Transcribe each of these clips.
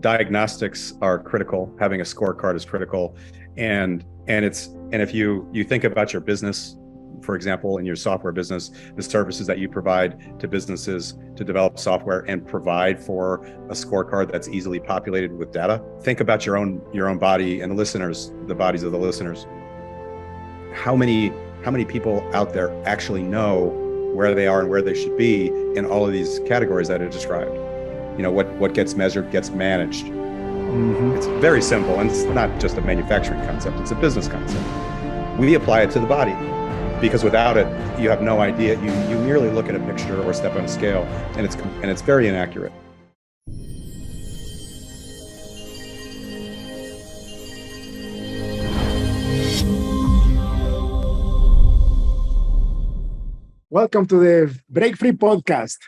diagnostics are critical. Having a scorecard is critical, and if you think about your business, for example, in your software business, the services that you provide to businesses to develop software and provide for a scorecard that's easily populated with data. Think about your own body and the bodies of the listeners. How many people out there actually know where they are and where they should be in all of these categories that I described? What gets measured gets managed. Mm-hmm. It's very simple, and it's not just a manufacturing concept, it's a business concept. We apply it to the body, because without it, you have no idea. You merely look at a picture or step on a scale, and it's very inaccurate. Welcome to the Break Free podcast.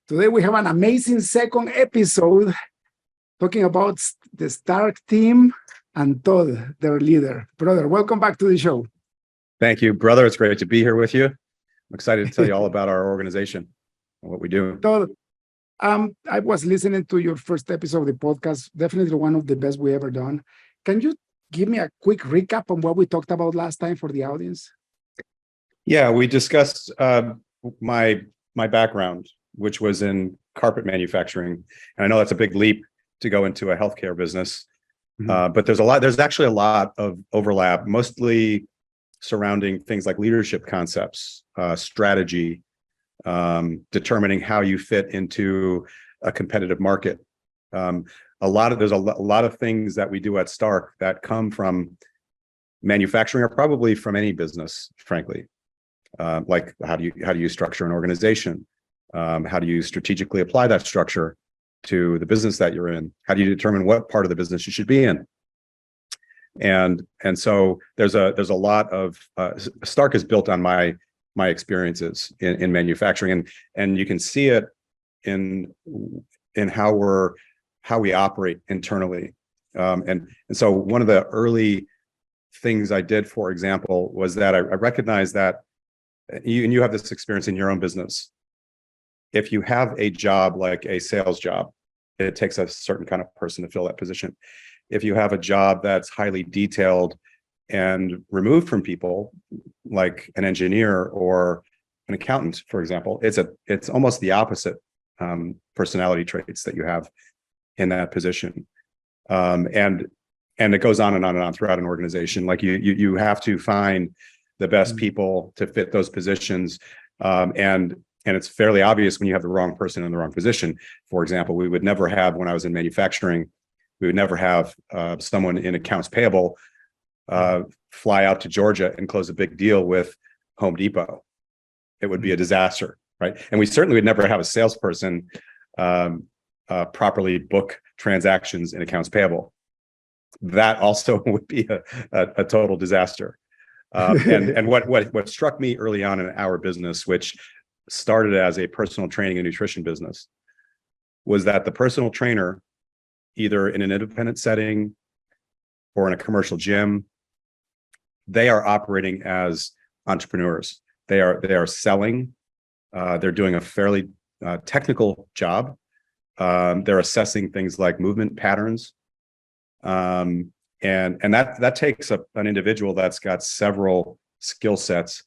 Today we have an amazing second episode talking about the Stark team and Todd, their leader. Brother, welcome back to the show. Thank you, brother. It's great to be here with you. I'm excited to tell you all about our organization and what we do. Todd, I was listening to your first episode of the podcast, definitely one of the best we ever done. Can you give me a quick recap on what we talked about last time for the audience? Yeah, we discussed my background, which was in carpet manufacturing. And I know that's a big leap to go into a healthcare business, but there's actually a lot of overlap, mostly surrounding things like leadership concepts, strategy, determining how you fit into a competitive market. There's a lot of things that we do at Stark that come from manufacturing, or probably from any business, frankly. Like how do you structure an organization? How do you strategically apply that structure to the business that you're in? How do you determine what part of the business you should be in? And so there's a lot of Stark is built on my experiences in manufacturing, and you can see it in how we operate internally. And so one of the early things I did, for example, was that I recognized that you have this experience in your own business. If you have a job like a sales job, it takes a certain kind of person to fill that position. If you have a job that's highly detailed and removed from people, like an engineer or an accountant, for example, it's almost the opposite personality traits that you have in that position. And it goes on and on and on throughout an organization. Like you have to find the best people to fit those positions. And it's fairly obvious when you have the wrong person in the wrong position. For example, we would never have, when I was in manufacturing, we would never have someone in accounts payable fly out to Georgia and close a big deal with Home Depot. It would be a disaster, right? And we certainly would never have a salesperson properly book transactions in accounts payable. That also would be a total disaster. And what struck me early on in our business, which started as a personal training and nutrition business, was that the personal trainer, either in an independent setting or in a commercial gym, they are operating as entrepreneurs. They are selling. They're doing a fairly technical job. They're assessing things like movement patterns. And that takes an individual that's got several skill sets.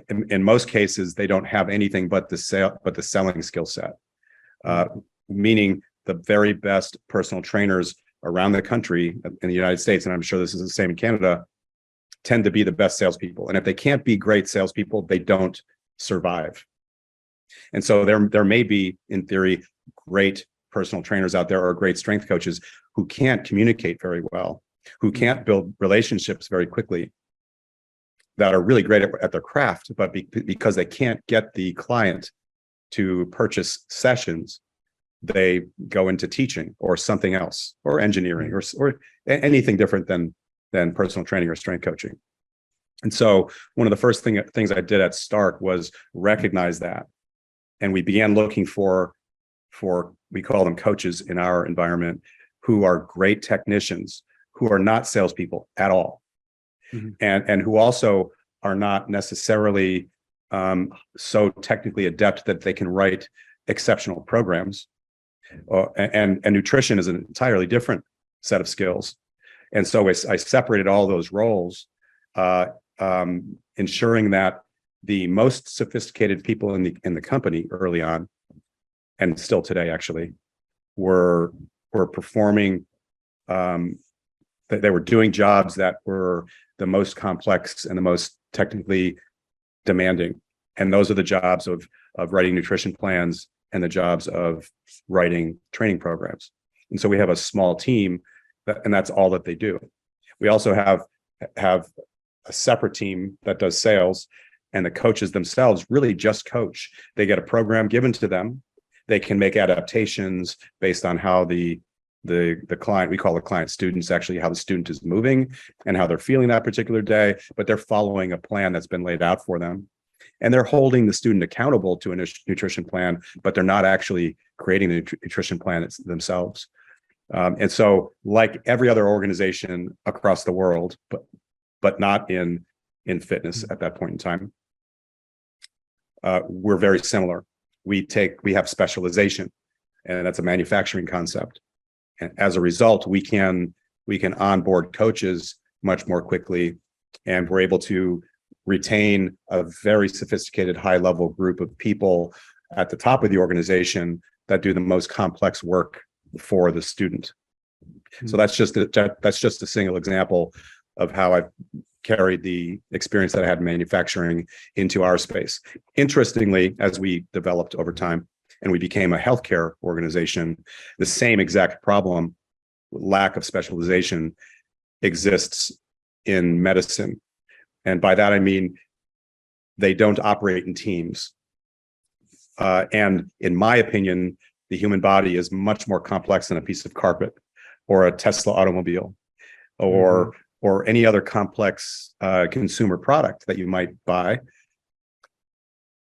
In most cases, they don't have anything but the selling skill set, meaning the very best personal trainers around the country in the United States, and I'm sure this is the same in Canada, tend to be the best salespeople. And if they can't be great salespeople, they don't survive. And so there may be, in theory, great personal trainers out there or great strength coaches who can't communicate very well, who can't build relationships very quickly, that are really great at their craft, but because they can't get the client to purchase sessions, they go into teaching or something else, or engineering, or anything different than personal training or strength coaching. And so one of the first things I did at Stark was recognize that. And we began looking for we call them coaches in our environment, who are great technicians, who are not salespeople at all. And who also are not necessarily so technically adept that they can write exceptional programs, And nutrition is an entirely different set of skills. And so I separated all those roles, ensuring that the most sophisticated people in the company early on, and still today actually, were performing. They were doing jobs that were the most complex and the most technically demanding, and those are the jobs of writing nutrition plans and the jobs of writing training programs. And so we have a small team, and that's all that they do. We also have a separate team that does sales, and the coaches themselves really just coach. They get a program given to them. They can make adaptations based on how the client, we call the client students, actually how the student is moving and how they're feeling that particular day, but they're following a plan that's been laid out for them. And they're holding the student accountable to a nutrition plan, but they're not actually creating the nutrition plan themselves. And so, like every other organization across the world, but not in fitness at that point in time, we're very similar. We have specialization, and that's a manufacturing concept. And as a result, we can onboard coaches much more quickly, and we're able to retain a very sophisticated, high-level group of people at the top of the organization that do the most complex work for the student. So that's just a single example of how I've carried the experience that I had in manufacturing into our space. Interestingly, as we developed over time and we became a healthcare organization, the same exact problem, lack of specialization, exists in medicine. And by that, I mean, they don't operate in teams. And in my opinion, the human body is much more complex than a piece of carpet or a Tesla automobile or any other complex consumer product that you might buy.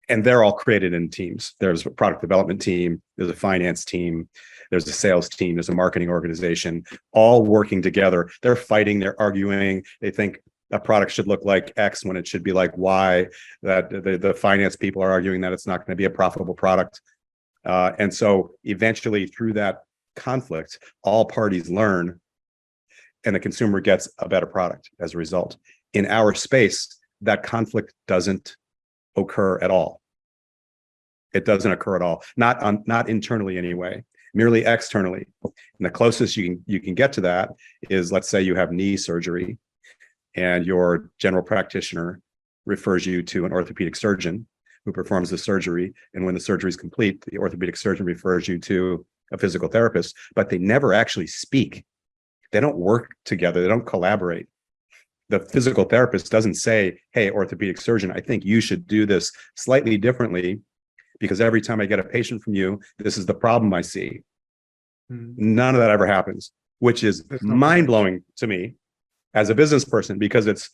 And they're all created in teams. There's a product development team, there's a finance team, there's a sales team, there's a marketing organization, all working together. They're fighting, they're arguing, they think a product should look like X when it should be like Y, that the finance people are arguing that it's not going to be a profitable product. And so eventually through that conflict, all parties learn and the consumer gets a better product as a result. In our space, that conflict doesn't occur at all. It doesn't occur at all, not internally anyway, merely externally. And the closest you can get to that is, let's say you have knee surgery and your general practitioner refers you to an orthopedic surgeon who performs the surgery. And when the surgery is complete, the orthopedic surgeon refers you to a physical therapist, but they never actually speak. They don't work together. They don't collaborate. The physical therapist doesn't say, hey, orthopedic surgeon, I think you should do this slightly differently because every time I get a patient from you, this is the problem I see. None of that ever happens, which is mind-blowing to me as a business person because it's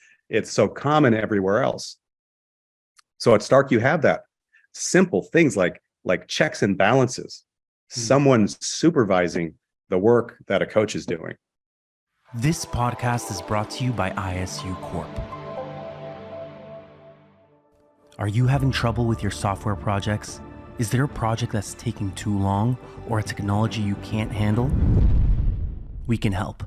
so common everywhere else. So at Stark, you have that simple things like checks and balances. Someone's supervising the work that a coach is doing. This podcast is brought to you by ISU Corp. Are you having trouble with your software projects? Is there a project that's taking too long or a technology you can't handle? We can help.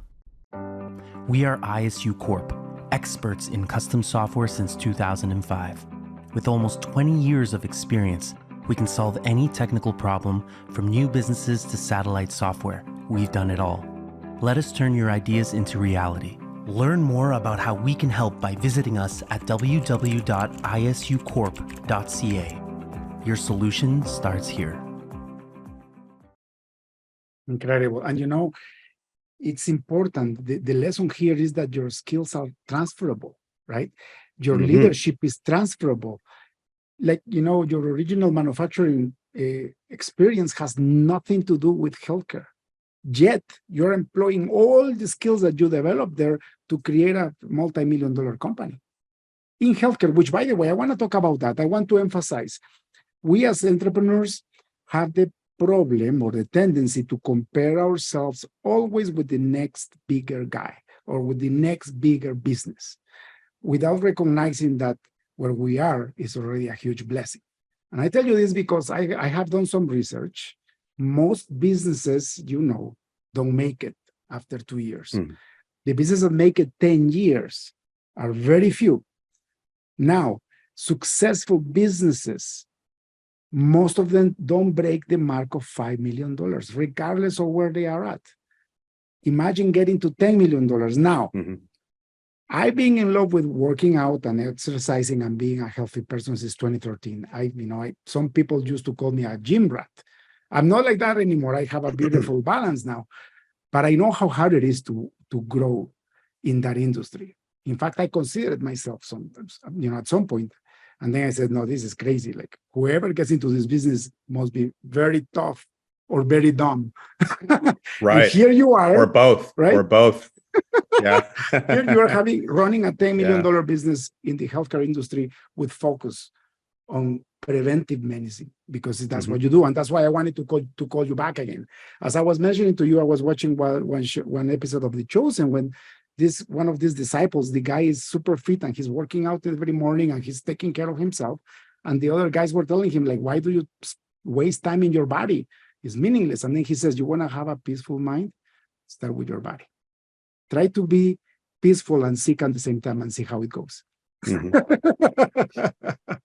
We are ISU Corp, experts in custom software since 2005. With almost 20 years of experience, we can solve any technical problem from new businesses to satellite software. We've done it all. Let us turn your ideas into reality. Learn more about how we can help by visiting us at www.isucorp.ca. Your solution starts here. Incredible. And it's important. The lesson here is that your skills are transferable, right? Your leadership is transferable. Like, your original manufacturing experience has nothing to do with healthcare. Yet you're employing all the skills that you developed there to create a multi-million-dollar company in healthcare, which, by the way, I want to talk about that. I want to emphasize, we as entrepreneurs have the problem or the tendency to compare ourselves always with the next bigger guy or with the next bigger business without recognizing that where we are is already a huge blessing. And I tell you this because I have done some research most businesses, don't make it after 2 years. Mm. The businesses that make it 10 years are very few. Now, successful businesses, most of them don't break the mark of $5 million, regardless of where they are at. Imagine getting to $10 million. Now, Mhm. I've been in love with working out and exercising and being a healthy person since 2013. Some people used to call me a gym rat. I'm not like that anymore. I have a beautiful balance now, but I know how hard it is to grow in that industry. In fact, I considered myself sometimes, at some point, and then I said, no, this is crazy. Like whoever gets into this business must be very tough or very dumb. Right. And here you are, Or both. right? Or both. Yeah. Here you are running a $10 million Yeah. business in the healthcare industry with focus on preventive medicine, because that's what you do. And that's why I wanted to call you back again. As I was mentioning to you, I was watching one episode of The Chosen when one of these disciples, the guy is super fit and he's working out every morning and he's taking care of himself. And the other guys were telling him, like, why do you waste time in your body? It's meaningless. And then he says, you want to have a peaceful mind? Start with your body. Try to be peaceful and sick at the same time and see how it goes.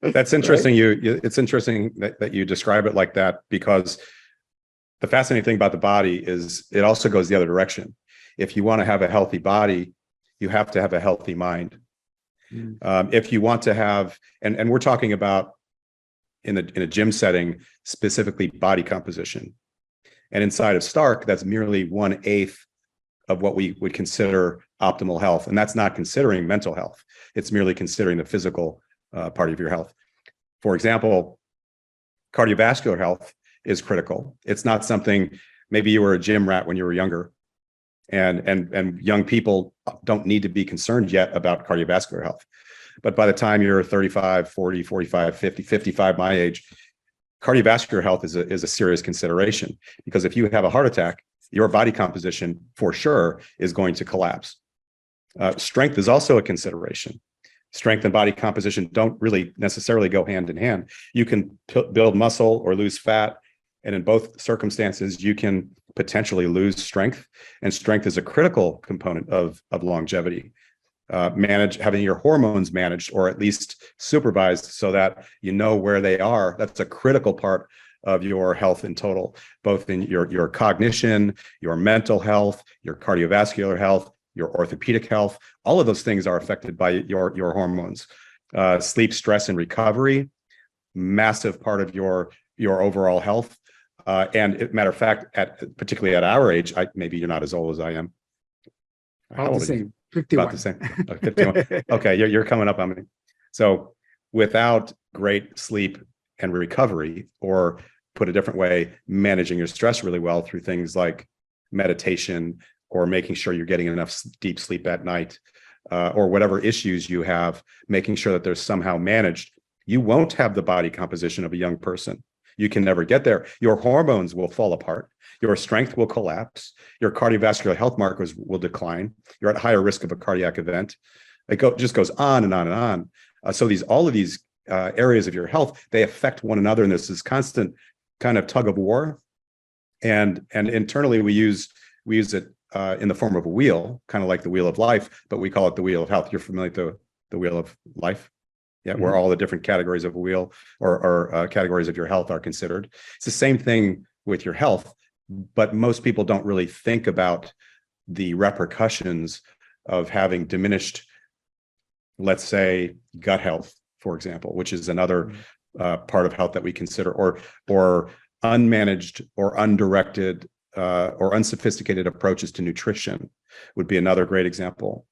That's interesting. Right? It's interesting that you describe it like that, because the fascinating thing about the body is it also goes the other direction. If you want to have a healthy body, you have to have a healthy mind. If you want to have, and we're talking about in a gym setting, specifically body composition. And inside of Stark, that's merely 1/8 of what we would consider optimal health. And that's not considering mental health. It's merely considering the physical part of your health. For example, cardiovascular health is critical. It's not something, maybe you were a gym rat when you were younger, and young people don't need to be concerned yet about cardiovascular health. But by the time you're 35, 40, 45, 50, 55, my age, cardiovascular health is a serious consideration, because if you have a heart attack, your body composition for sure is going to collapse. Strength is also a consideration. Strength and body composition don't really necessarily go hand in hand. You can build muscle or lose fat, and in both circumstances, you can potentially lose strength. And strength is a critical component of longevity. Having your hormones managed, or at least supervised, so that you know where they are. That's a critical part of your health in total, both in your cognition, your mental health, your cardiovascular health, your orthopedic health. All of those things are affected by your hormones. Sleep, stress, and recovery, massive part of your overall health. And matter of fact, particularly at our age, maybe you're not as old as I am. About the same. 51. About the same. 51. Okay, you're coming up on me. So without great sleep and recovery, or put a different way, managing your stress really well through things like meditation, or making sure you're getting enough deep sleep at night, or whatever issues you have, making sure that they're somehow managed, you won't have the body composition of a young person. You can never get there. Your hormones will fall apart. Your strength will collapse. Your cardiovascular health markers will decline. You're at higher risk of a cardiac event. It just goes on and on and on. So all of these areas of your health, they affect one another, and there's this constant kind of tug of war. And internally, we use it in the form of a wheel, kind of like the wheel of life, but we call it the wheel of health. You're familiar with the wheel of life? Yeah, where all the different categories of a wheel or categories of your health are considered. It's the same thing with your health, but most people don't really think about the repercussions of having diminished, let's say, gut health, for example, which is another part of health that we consider, or unmanaged or undirected or unsophisticated approaches to nutrition would be another great example.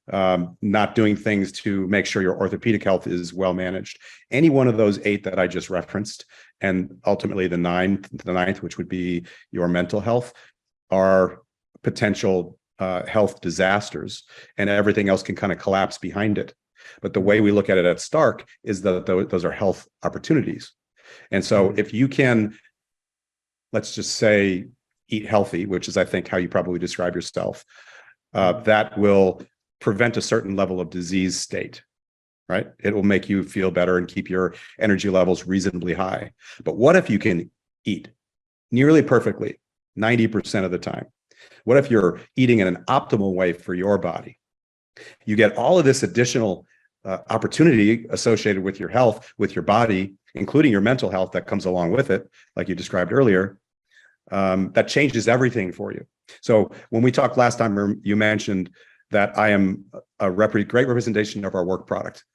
Not doing things to make sure your orthopedic health is well managed. Any one of those 8 that I just referenced, and ultimately the ninth, which would be your mental health, are potential health disasters, and everything else can kind of collapse behind it. But the way we look at it at Stark is that those are health opportunities. And so if you can, let's just say, eat healthy, which is, I think, how you probably describe yourself, that will prevent a certain level of disease state, right? It will make you feel better and keep your energy levels reasonably high. But what if you can eat nearly perfectly 90% of the time? What if you're eating in an optimal way for your body? You get all of this additional opportunity associated with your health, with your body, including your mental health that comes along with it, like you described earlier. That changes everything for you. So when we talked last time, you mentioned that I am a great representation of our work product.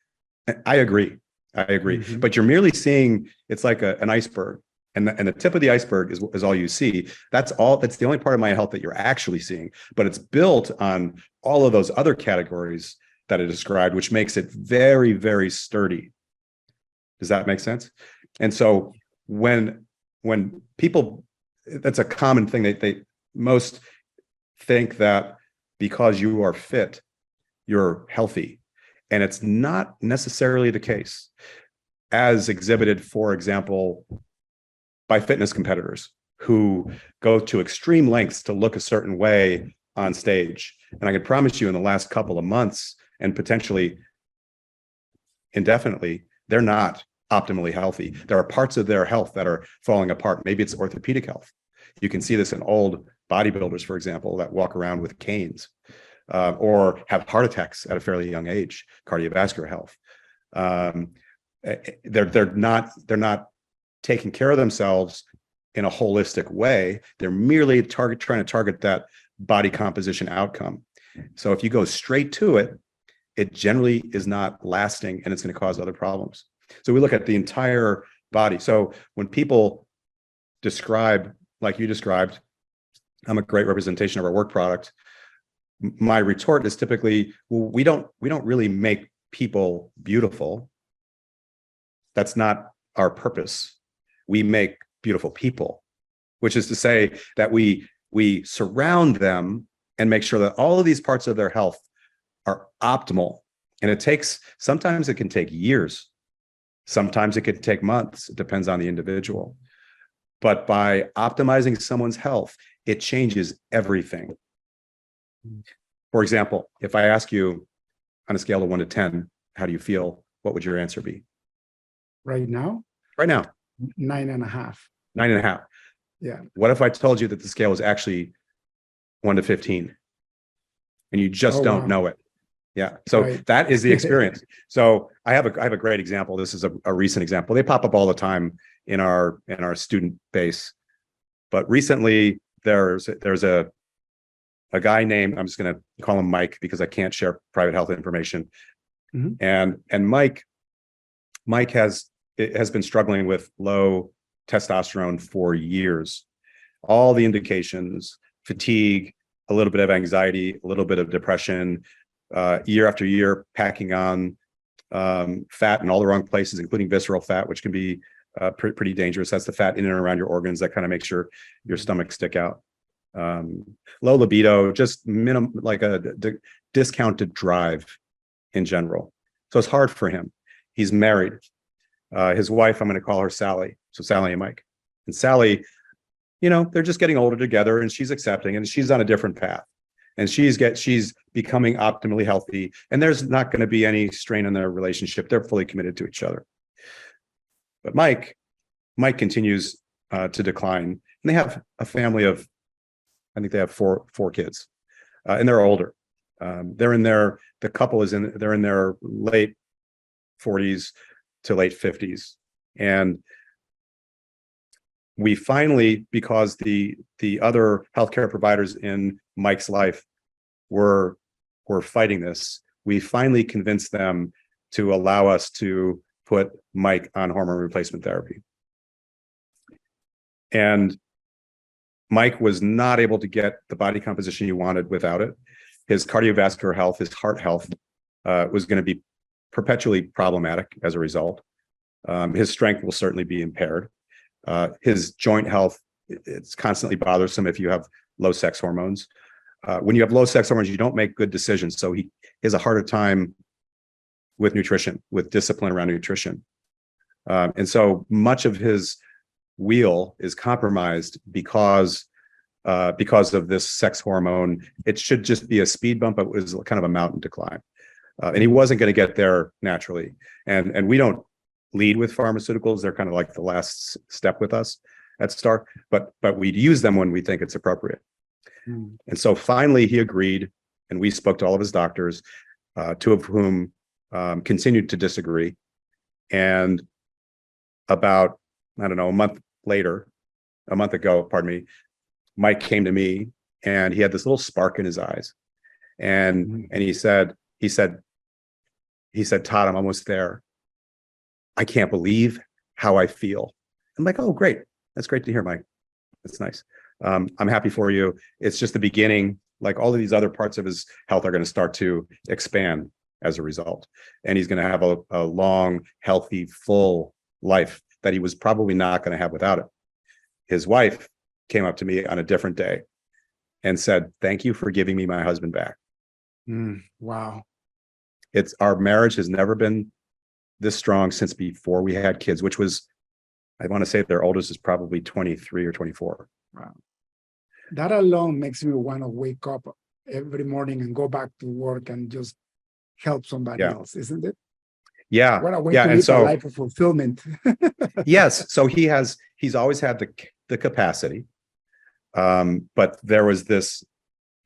I agree. Mm-hmm. But you're merely seeing, it's like an iceberg. And the tip of the iceberg is all you see. That's the only part of my health that you're actually seeing. But it's built on all of those other categories that I described, which makes it very, very sturdy. Does that make sense? And so when people, that's a common thing. They most think that because you are fit, you're healthy. And it's not necessarily the case, as exhibited, for example, by fitness competitors who go to extreme lengths to look a certain way on stage. And I can promise you in the last couple of months and potentially indefinitely, they're not optimally healthy. There are parts of their health that are falling apart. Maybe it's orthopedic health. You can see this in old bodybuilders, for example, that walk around with canes or have heart attacks at a fairly young age, cardiovascular health. They're not taking care of themselves in a holistic way. They're merely trying to target that body composition outcome. So if you go straight to it, it generally is not lasting and it's going to cause other problems. So we look at the entire body. So when people describe, like you described, I'm a great representation of our work product, my retort is typically, well, we don't really make people beautiful. That's not our purpose. We make beautiful people, which is to say that we surround them and make sure that all of these parts of their health are optimal. And sometimes it can take years. Sometimes it could take months. It depends on the individual. But by optimizing someone's health, it changes everything. For example, if I ask you on a scale of 1 to 10, how do you feel? What would your answer be? Right now? Right now. 9.5. 9.5. Yeah. What if I told you that the scale was actually 1 to 15 and you just don't know it? Yeah. So that is the experience. So I have a great example. This is a recent example. They pop up all the time in our student base. But recently there's a guy named, I'm just going to call him Mike because I can't share private health information. Mm-hmm. And Mike has been struggling with low testosterone for years. All the indications, fatigue, a little bit of anxiety, a little bit of depression, year after year, packing on fat in all the wrong places, including visceral fat, which can be pretty dangerous. That's the fat in and around your organs that kind of makes your stomach stick out. Low libido, just like a discounted drive in general. So it's hard for him. He's married. His wife, I'm going to call her Sally. So Sally and Mike. And Sally, they're just getting older together and she's accepting and she's on a different path. And she's becoming optimally healthy. And there's not going to be any strain in their relationship. They're fully committed to each other. But Mike continues to decline. And they have a family of, I think they have four kids. And they're older. They're in their late 40s to late 50s. And we finally, because the other healthcare providers in Mike's life were fighting this, we finally convinced them to allow us to put Mike on hormone replacement therapy. And Mike was not able to get the body composition he wanted without it. His cardiovascular health, his heart health was going to be perpetually problematic as a result. His strength will certainly be impaired. His joint health, it's constantly bothersome if you have low sex hormones. When you have low sex hormones, you don't make good decisions. So he has a harder time with nutrition, with discipline around nutrition. And so much of his wheel is compromised because of this sex hormone. It should just be a speed bump, but it was kind of a mountain to climb. And he wasn't going to get there naturally. And we don't lead with pharmaceuticals. They're kind of like the last step with us. at Stark, but we'd use them when we think it's appropriate. Mm. And so finally he agreed, and we spoke to all of his doctors, two of whom continued to disagree. And about, I don't know, a month ago, pardon me, Mike came to me and he had this little spark in his eyes. And he said, Todd, I'm almost there. I can't believe how I feel. I'm like, oh, great. That's great to hear, Mike. That's nice. I'm happy for you. It's just the beginning. Like all of these other parts of his health are going to start to expand as a result. And he's going to have a long, healthy, full life that he was probably not going to have without it. His wife came up to me on a different day and said, thank you for giving me my husband back. Wow. Our marriage has never been this strong since before we had kids, which was, I want to say their oldest is probably 23 or 24. Wow. That alone makes me want to wake up every morning and go back to work and just help somebody else, isn't it? Yeah. What a way to live a life of fulfillment. Yes. So he's always had the capacity. But there was this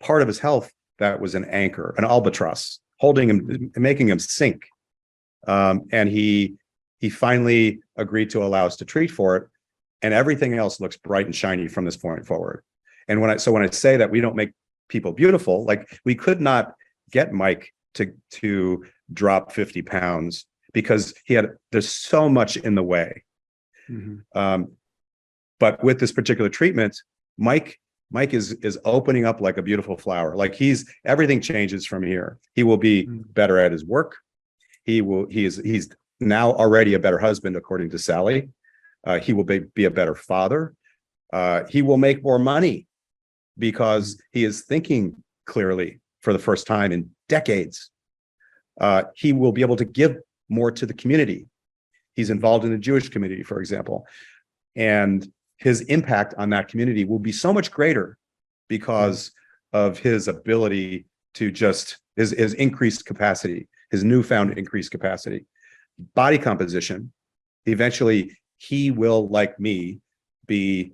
part of his health that was an anchor, an albatross, holding him, making him sink. And he finally agreed to allow us to treat for it. And everything else looks bright and shiny from this point forward. And when I say that we don't make people beautiful, like we could not get Mike to drop 50 pounds because there's so much in the way. But with this particular treatment, Mike is opening up like a beautiful flower. Like everything changes from here. He will be better at his work. He's now already a better husband, according to Sally. He will be a better father. He will make more money because he is thinking clearly for the first time in decades. He will be able to give more to the community. He's involved in the Jewish community, for example. And his impact on that community will be so much greater because of his ability to his increased capacity, his newfound increased capacity. Body composition, eventually he will, like me, be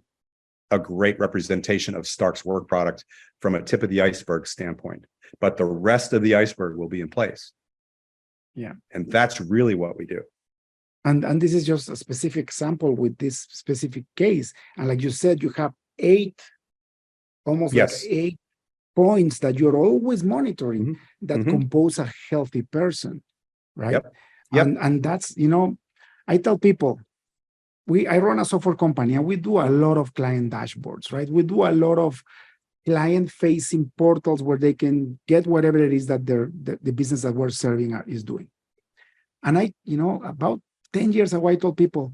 a great representation of Stark's work product from a tip of the iceberg standpoint. But the rest of the iceberg will be in place. Yeah. And that's really what we do. And this is just a specific example with this specific case. And like you said, you have almost like 8 points that you're always monitoring that compose a healthy person, right? Yep. And that's, I tell people, I run a software company and we do a lot of client dashboards, right? We do a lot of client-facing portals where they can get whatever it is that the business that we're serving is doing. And about 10 years ago, I told people,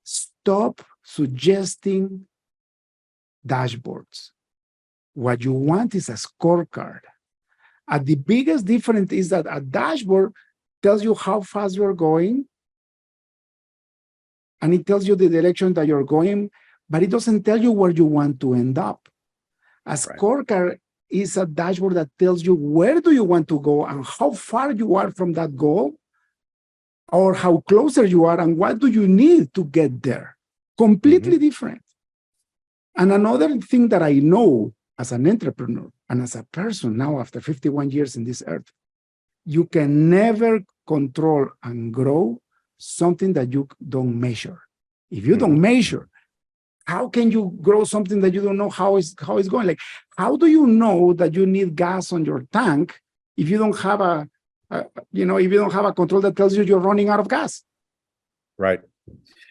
stop suggesting dashboards. What you want is a scorecard. And the biggest difference is that a dashboard tells you how fast you're going, and it tells you the direction that you're going, but it doesn't tell you where you want to end up. A scorecard is a dashboard that tells you where do you want to go and how far you are from that goal, or how closer you are and what do you need to get there. Completely different. And another thing that I know as an entrepreneur and as a person now after 51 years in this earth, you can never control and grow something that you don't measure. If you don't measure, how can you grow something that you don't know how it's going? Like, how do you know that you need gas on your tank if you don't have if you don't have a control that tells you you're running out of gas? Right.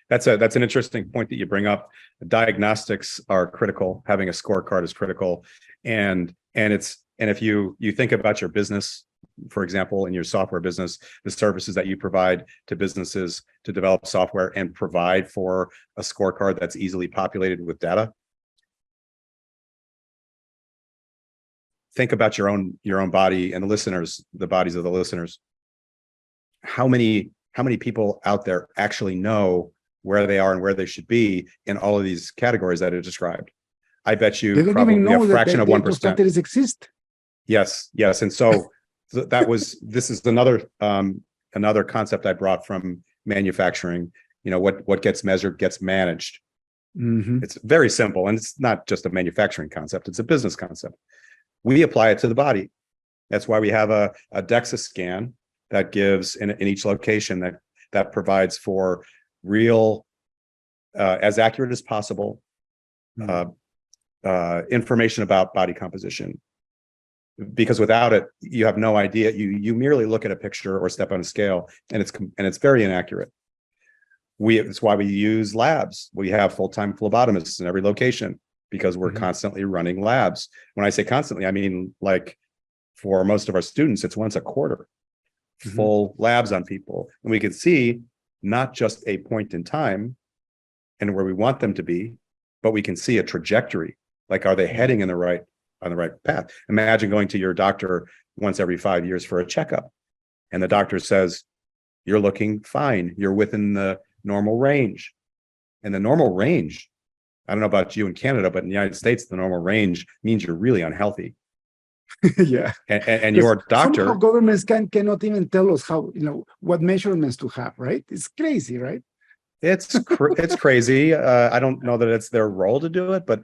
That's an interesting point that you bring up. Diagnostics are critical. Having a scorecard is critical. And if you think about your business, for example, in your software business, the services that you provide to businesses to develop software and provide for a scorecard that's easily populated with data. Think about your own body and the bodies of the listeners. How many people out there actually know where they are and where they should be in all of these categories that are described? I bet you probably a fraction of 1%. Exist. Yes. And so this is another concept I brought from manufacturing. What gets measured gets managed. Mhm. It's very simple, and it's not just a manufacturing concept, it's a business concept. We apply it to the body. That's why we have a DEXA scan that gives in each location that provides for real, as accurate as possible, information about body composition. Because without it, you have no idea. You merely look at a picture or step on a scale, and it's very inaccurate. It's why we use labs. We have full-time phlebotomists in every location because we're constantly running labs. When I say constantly, I mean, like, for most of our students, it's once a quarter, full labs on people. And we can see not just a point in time and where we want them to be, but we can see a trajectory. Like, are they heading on the right path? Imagine going to your doctor once every 5 years for a checkup, and the doctor says, you're looking fine. You're within the normal range. And the normal range, I don't know about you in Canada, but in the United States, the normal range means you're really unhealthy. Yeah. And your doctor, somehow governments cannot even tell us how, what measurements to have, right? It's crazy, right? it's crazy. I don't know that it's their role to do it, but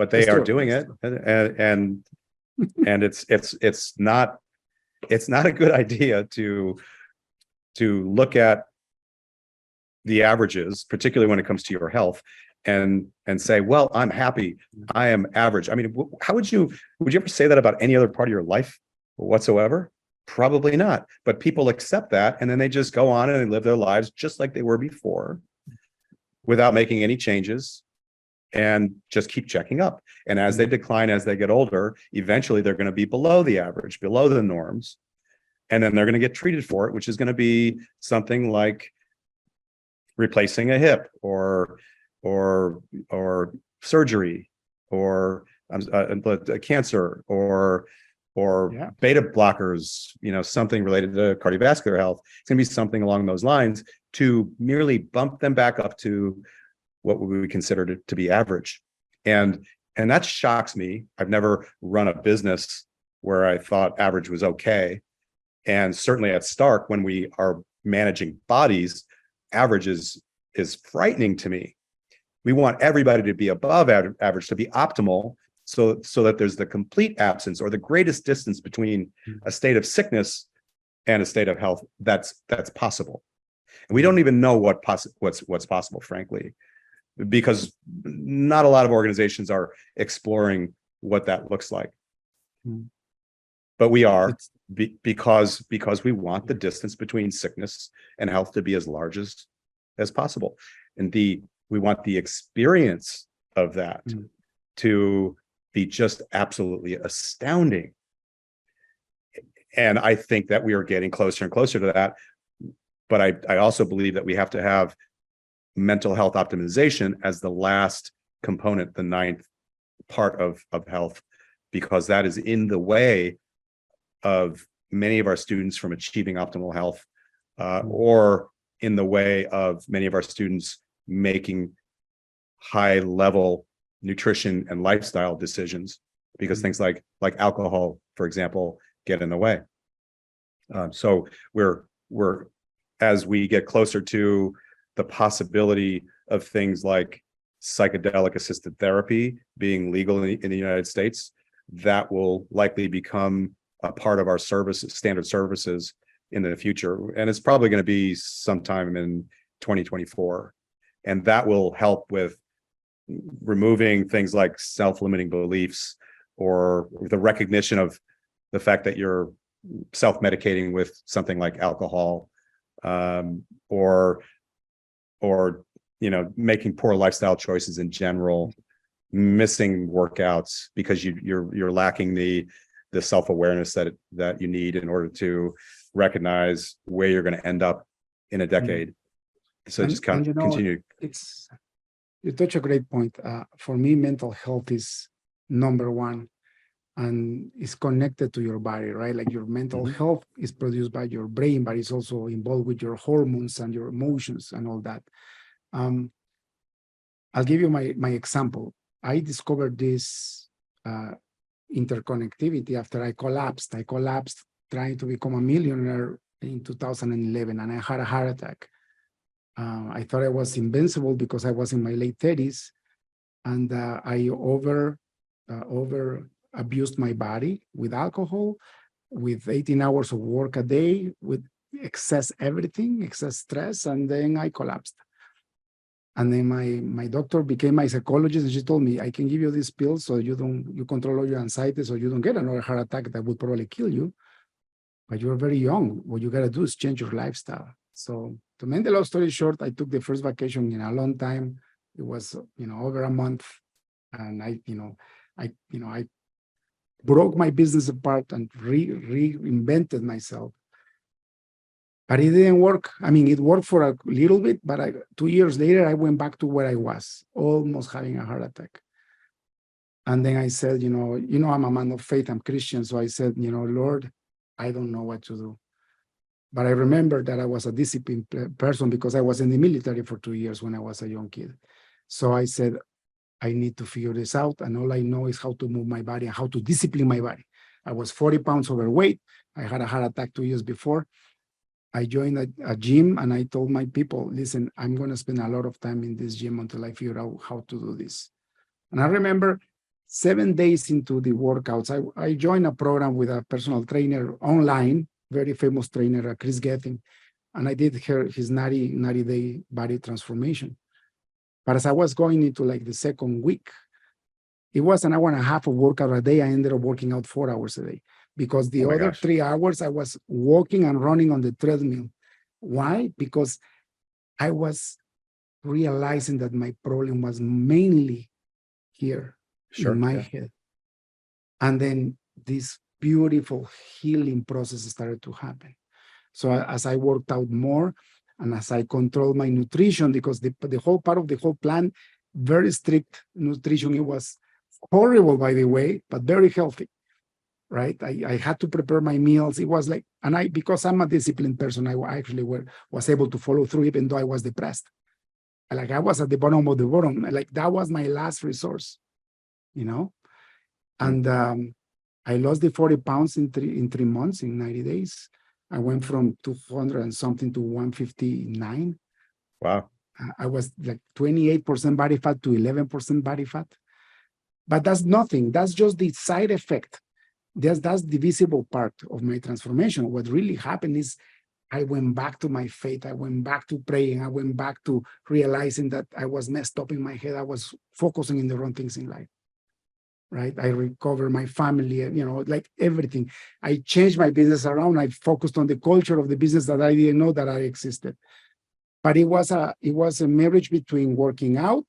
they are doing it, and it's not a good idea to look at the averages, particularly when it comes to your health, and say, well, I'm happy, I am average. I mean, how would you ever say that about any other part of your life whatsoever? Probably not. But people accept that, and then they just go on and they live their lives just like they were before, without making any changes, and just keep checking up. And as they decline, as they get older, eventually they're going to be below the average, below the norms, and then they're going to get treated for it, which is going to be something like replacing a hip or surgery or a cancer or beta blockers, something related to cardiovascular health. It's going to be something along those lines to merely bump them back up to what we would consider to be average. And that shocks me. I've never run a business where I thought average was okay. And certainly at Stark, when we are managing bodies, average is frightening to me. We want everybody to be above average, to be optimal, so that there's the complete absence or the greatest distance between a state of sickness and a state of health that's possible. And we don't even know what's possible, frankly, because not a lot of organizations are exploring what that looks like. But we are, because we want the distance between sickness and health to be as large as possible. And we want the experience of that to be just absolutely astounding. And I think that we are getting closer and closer to that. But I also believe that we have to have mental health optimization as the last component, the ninth part of health, because that is in the way of many of our students from achieving optimal health, or in the way of many of our students making high level nutrition and lifestyle decisions, because things like alcohol, for example, get in the way. So we're as we get closer to the possibility of things like psychedelic assisted therapy being legal in the United States, that will likely become a part of our standard services in the future. And it's probably going to be sometime in 2024. And that will help with removing things like self-limiting beliefs, or the recognition of the fact that you're self-medicating with something like alcohol, or making poor lifestyle choices in general, missing workouts because you're lacking the self-awareness that you need in order to recognize where you're going to end up in a decade. So just continue. You touch a great point. For me, mental health is number one, and is connected to your body, right? Like, your mental health is produced by your brain, but it's also involved with your hormones and your emotions and all that. I'll give you my example. I discovered this interconnectivity after I collapsed. I collapsed trying to become a millionaire in 2011, and I had a heart attack. I thought I was invincible because I was in my late 30s, and I over abused my body with alcohol, with 18 hours of work a day, with excess stress, and then I collapsed. And then my doctor became my psychologist, and she told me, I can give you these pills so you control all your anxiety, so you don't get another heart attack that would probably kill you. But you're very young. What you gotta do is change your lifestyle. So to make the long story short, I took the first vacation in a long time. It was, over a month, and I broke my business apart and reinvented myself. But it didn't work. I mean, it worked for a little bit, but 2 years later, I went back to where I was, almost having a heart attack. And then I said, I'm a man of faith, I'm Christian. So I said, Lord, I don't know what to do. But I remember that I was a disciplined person because I was in the military for 2 years when I was a young kid. So I said, I need to figure this out. And all I know is how to move my body and how to discipline my body. I was 40 pounds overweight. I had a heart attack 2 years before. I joined a gym, and I told my people, listen, I'm going to spend a lot of time in this gym until I figure out how to do this. And I remember 7 days into the workouts, I joined a program with a personal trainer online, very famous trainer, Chris Getting, and I did his 90-day body transformation. But as I was going into like the second week, it was an hour and a half of workout a day. I ended up working out 4 hours a day because the other 3 hours I was walking and running on the treadmill. Why? Because I was realizing that my problem was mainly here in my head. And then this beautiful healing process started to happen. So as I worked out more and as I controlled my nutrition, because the whole part of the whole plan, very strict nutrition, it was horrible, by the way, but very healthy, right? I had to prepare my meals. It was like, and because I'm a disciplined person, I actually was able to follow through even though I was depressed. Like I was at the bottom of the bottom. Like that was my last resource, And I lost the 40 pounds in 3 months, in 90 days. I went from 200 and something to 159. Wow. I was like 28% body fat to 11% body fat. But that's nothing. That's just the side effect. That's the visible part of my transformation. What really happened is I went back to my faith. I went back to praying. I went back to realizing that I was messed up in my head. I was focusing on the wrong things in life, right? I recovered my family, like everything. I changed my business around. I focused on the culture of the business that I didn't know that I existed. But it was a marriage between working out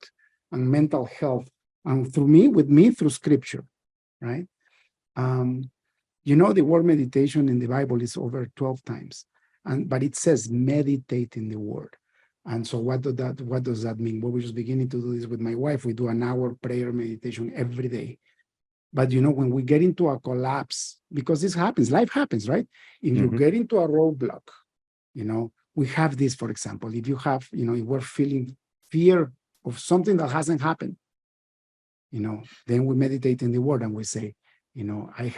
and mental health. And through scripture, right? The word meditation in the Bible is over 12 times. But it says meditate in the word. And so what does that mean? Well, we're just beginning to do this with my wife. We do an hour prayer meditation every day. But when we get into a collapse, because this happens, life happens, right? If you get into a roadblock, we have this, for example, if you have, if we're feeling fear of something that hasn't happened, then we meditate in the word and we say, I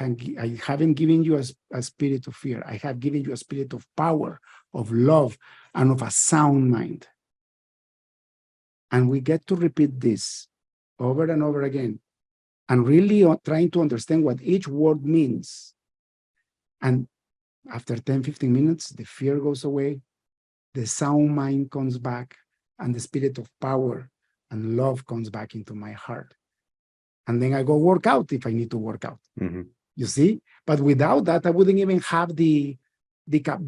haven't given you a spirit of fear. I have given you a spirit of power, of love, and of a sound mind. And we get to repeat this over and over again and really trying to understand what each word means. And after 10, 15 minutes, the fear goes away, the sound mind comes back, and the spirit of power and love comes back into my heart. And then I go work out if I need to work out. You see? But without that, I wouldn't even have the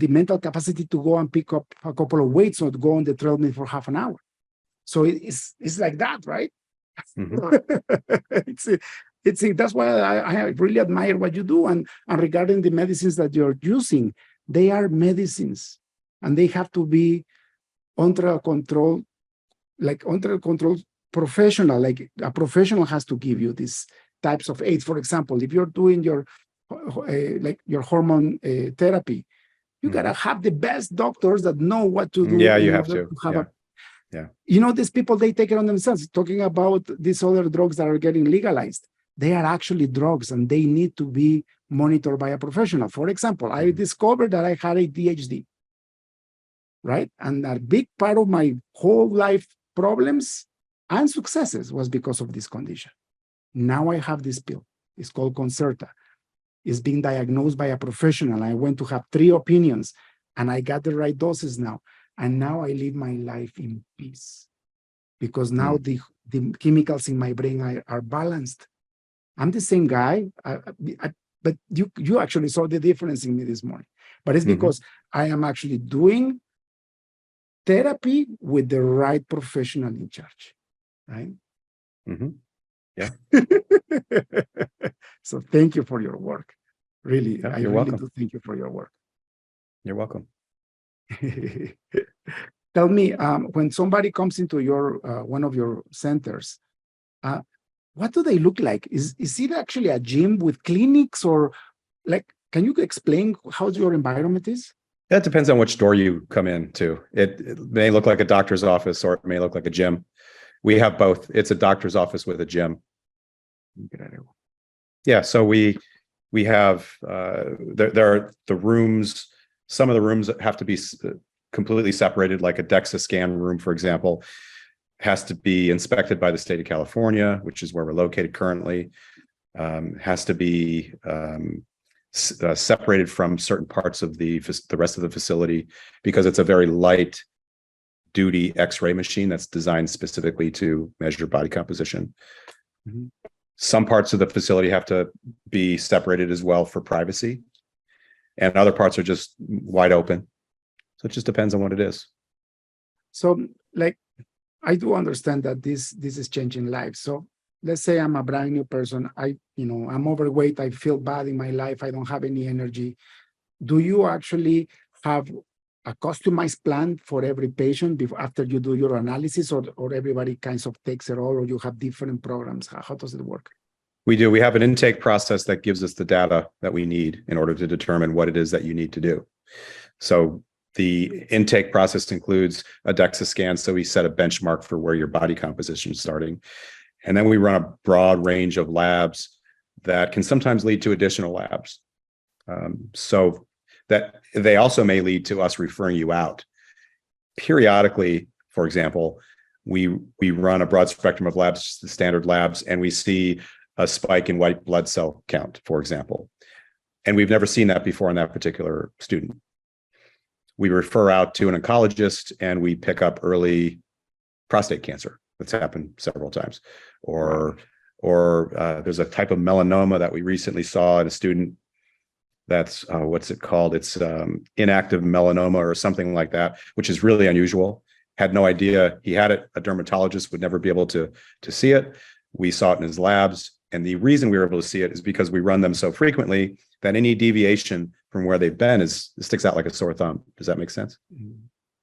mental capacity to go and pick up a couple of weights or to go on the treadmill for half an hour. So it's like that, right? That's why I really admire what you do. And regarding the medicines that you're using, they are medicines, and they have to be under control, professional. Like a professional has to give you these types of aids. For example, if you're doing your hormone therapy, you gotta have the best doctors that know what to do. Yeah, you have to. These people, they take it on themselves. Talking about these other drugs that are getting legalized, they are actually drugs and they need to be monitored by a professional. For example, I discovered that I had ADHD, right? And a big part of my whole life problems and successes was because of this condition. Now I have this pill. It's called Concerta. It's being diagnosed by a professional. I went to have 3 opinions, and I got the right doses now. And now I live my life in peace because now the chemicals in my brain are balanced. I'm the same guy, but you actually saw the difference in me this morning. But it's because I am actually doing therapy with the right professional in charge, right? Yeah. So thank you for your work. Really, Yeah, I you're really welcome. do thank you for your work. You're welcome. Tell me, when somebody comes into your one of your centers, what do they look like? Is it actually a gym with clinics, or like, can you explain how your environment is? That depends on which door you come into. It may look like a doctor's office, or it may look like a gym. We have both. It's a doctor's office with a gym. Yeah, so we have there are the rooms. Some of the rooms have to be completely separated, like a DEXA scan room, for example, has to be inspected by the state of California, which is where we're located currently. Has to be separated from certain parts of the rest of the facility because it's a very light duty X-ray machine that's designed specifically to measure body composition. Some parts of the facility have to be separated as well for privacy, and other parts are just wide open. So it just depends on what it is. So, like, I do understand that this is changing lives. So let's say I'm a brand new person. I'm overweight. I feel bad in my life. I don't have any energy. Do you actually have a customized plan for every patient after you do your analysis, or everybody kinds of takes it all, or you have different programs? How does it work? We do. We have an intake process that gives us the data that we need in order to determine what it is that you need to do. So the intake process includes a DEXA scan. So we set a benchmark for where your body composition is starting. And then we run a broad range of labs that can sometimes lead to additional labs. So that they also may lead to us referring you out. Periodically, for example, we run a broad spectrum of labs, the standard labs, and we see a spike in white blood cell count, for example. And we've never seen that before in that particular student. We refer out to an oncologist and we pick up early prostate cancer. That's happened several times. Or there's a type of melanoma that we recently saw in a student. That's what's it called? It's inactive melanoma or something like that, which is really unusual. Had no idea he had it. A dermatologist would never be able to see it. We saw it in his labs. And the reason we were able to see it is because we run them so frequently that any deviation from where they've been sticks out like a sore thumb. Does that make sense?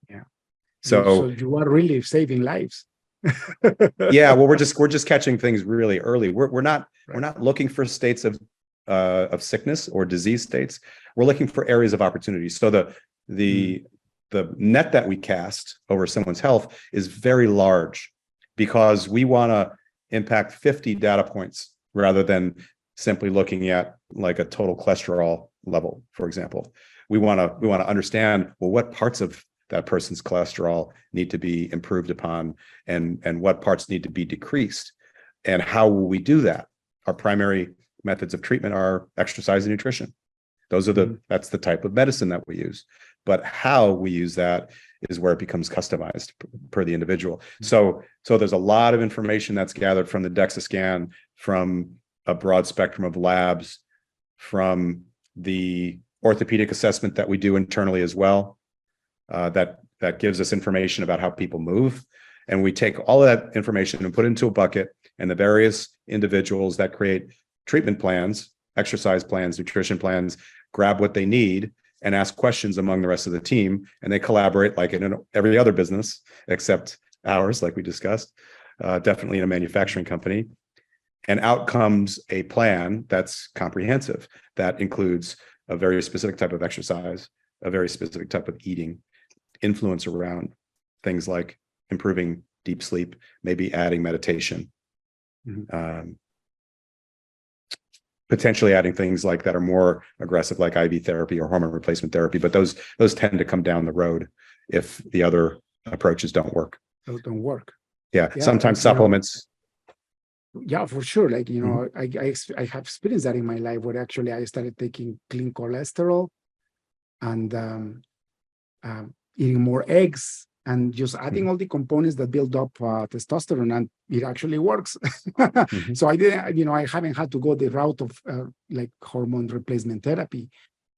Yeah. So you are really saving lives. Yeah, well, we're just catching things really early. We're not looking for states of sickness or disease states. We're looking for areas of opportunity. So the net that we cast over someone's health is very large because we want to impact 50 data points rather than simply looking at like a total cholesterol level, for example. We want to understand, well, what parts of that person's cholesterol need to be improved upon and what parts need to be decreased. And how will we do that? Our primary methods of treatment are exercise and nutrition. That's the type of medicine that we use. But how we use that is where it becomes customized per the individual. So there's a lot of information that's gathered from the DEXA scan, from a broad spectrum of labs, from the orthopedic assessment that we do internally as well, that gives us information about how people move. And we take all of that information and put it into a bucket, and the various individuals that create treatment plans, exercise plans, nutrition plans, grab what they need and ask questions among the rest of the team. And they collaborate like in every other business, except ours, like we discussed, definitely in a manufacturing company. And out comes a plan that's comprehensive, that includes a very specific type of exercise, a very specific type of eating, influence around things like improving deep sleep, maybe adding meditation, potentially adding things like that are more aggressive, like IV therapy or hormone replacement therapy. But those tend to come down the road if the other approaches don't work. Those don't work. Yeah. Sometimes supplements. Yeah, for sure. Like, I have experienced that in my life where actually I started taking clean cholesterol and eating more eggs and just adding all the components that build up testosterone, and it actually works. So I didn't, I haven't had to go the route of like hormone replacement therapy.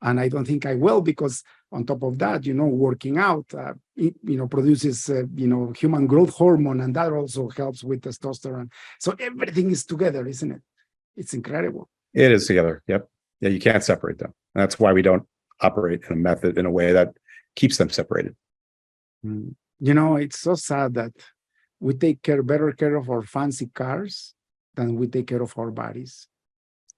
And I don't think I will, because on top of that, working out, it, produces, human growth hormone, and that also helps with testosterone. So everything is together, isn't it? It's incredible. It is together. Yep. Yeah, you can't separate them. That's why we don't operate in a way that keeps them separated. It's so sad that we take better care of our fancy cars than we take care of our bodies.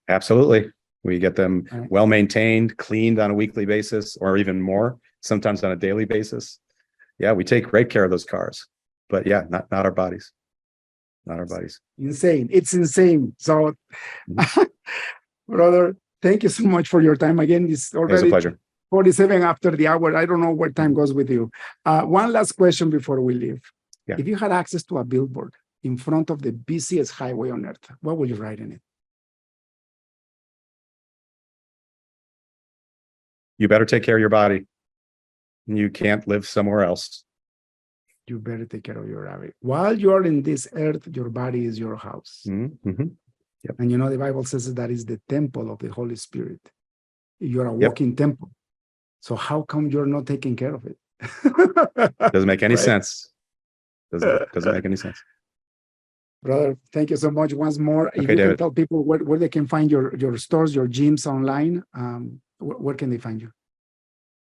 Absolutely. We get them well maintained, cleaned on a weekly basis, or even more, sometimes on a daily basis. Yeah, we take great care of those cars, but yeah, not our bodies. Not our bodies. Insane. It's insane. So, brother, thank you so much for your time. Again, it's already a pleasure. 47 after the hour. I don't know where time goes with you. One last question before we leave. Yeah. If you had access to a billboard in front of the busiest highway on earth, what would you write in it? You better take care of your body. You can't live somewhere else. You better take care of your body. While you are in this earth, your body is your house. Yep. And the Bible says that is the temple of the Holy Spirit. You're a walking temple. So how come you're not taking care of it? Doesn't make any sense. Doesn't make any sense. Brother, thank you so much once more. Okay, if you David. can tell people where they can find your stores, your gyms online, where can they find you?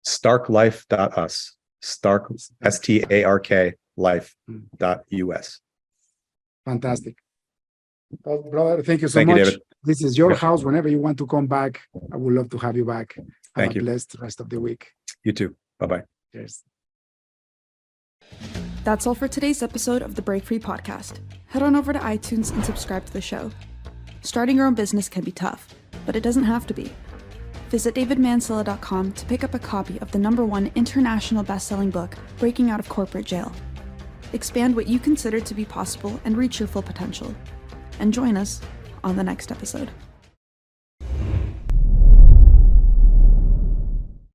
Starklife.us. Stark, STARK life.us. Fantastic. Well, brother, thank you so Thank much. you, David. This is your house. Whenever you want to come back, I would love to have you back. Have Thank you. a blessed rest of the week. You too. Bye-bye. Cheers. That's all for today's episode of the Break Free Podcast. Head on over to iTunes and subscribe to the show. Starting your own business can be tough, but it doesn't have to be. Visit davidmansilla.com to pick up a copy of the #1 international best-selling book, Breaking Out of Corporate Jail. Expand what you consider to be possible and reach your full potential. And join us on the next episode.